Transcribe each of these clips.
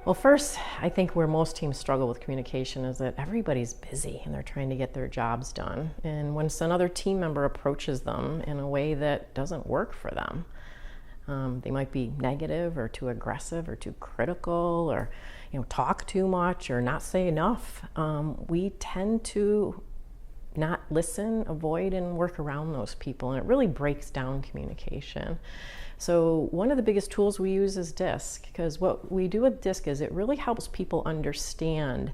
Well, first, I think where most teams struggle with communication is that everybody's busy and they're trying to get their jobs done. And when another team member approaches them in a way that doesn't work for them, they might be negative or too aggressive or too critical or talk too much or not say enough, we tend to not listen, avoid, and work around those people, and it really breaks down communication. So one of the biggest tools we use is DISC, because what we do with DISC is it really helps people understand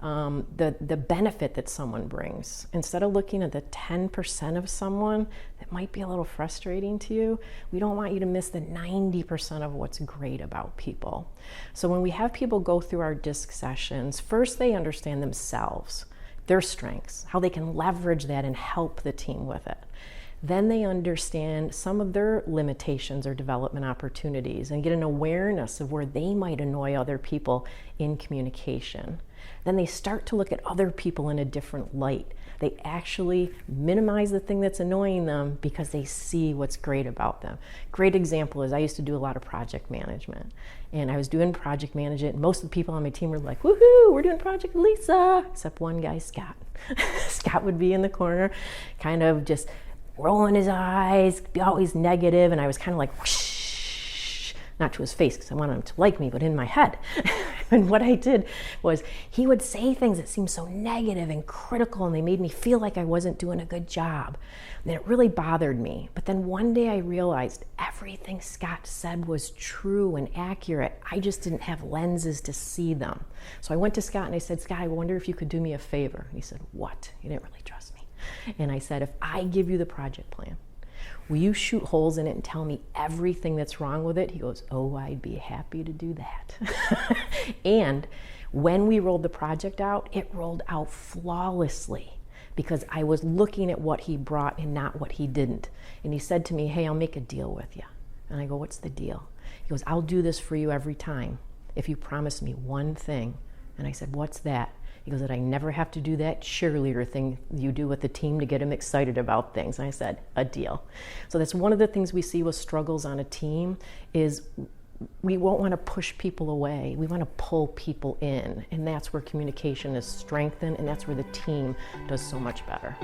the benefit that someone brings. Instead of looking at the 10% of someone that might be a little frustrating to you, we don't want you to miss the 90% of what's great about people. So when we have people go through our DISC sessions, first they understand themselves, their strengths, how they can leverage that and help the team with it. Then they understand some of their limitations or development opportunities and get an awareness of where they might annoy other people in communication. Then they start to look at other people in a different light. They actually minimize the thing that's annoying them because they see what's great about them. Great example is I used to do a lot of project management. And I was doing project management, and most of the people on my team were like, woohoo, we're doing Project Lisa, except one guy, Scott. Scott would be in the corner, kind of just rolling his eyes, be always negative, and I was kind of like, whoosh, not to his face because I wanted him to like me, but in my head. And what I did was he would say things that seemed so negative and critical, and they made me feel like I wasn't doing a good job. And it really bothered me. But then one day I realized everything Scott said was true and accurate. I just didn't have lenses to see them. So I went to Scott and I said, Scott, I wonder if you could do me a favor. And he said, what? He didn't really trust me. And I said, if I give you the project plan, will you shoot holes in it and tell me everything that's wrong with it? He goes, oh, I'd be happy to do that. And when we rolled the project out, it rolled out flawlessly because I was looking at what he brought and not what he didn't. And he said to me, hey, I'll make a deal with you. And I go, what's the deal? He goes, I'll do this for you every time if you promise me one thing. And I said, what's that? He goes, that I never have to do that cheerleader thing you do with the team to get them excited about things. And I said, a deal. So that's one of the things we see with struggles on a team is we won't want to push people away. We want to pull people in. And that's where communication is strengthened, and that's where the team does so much better.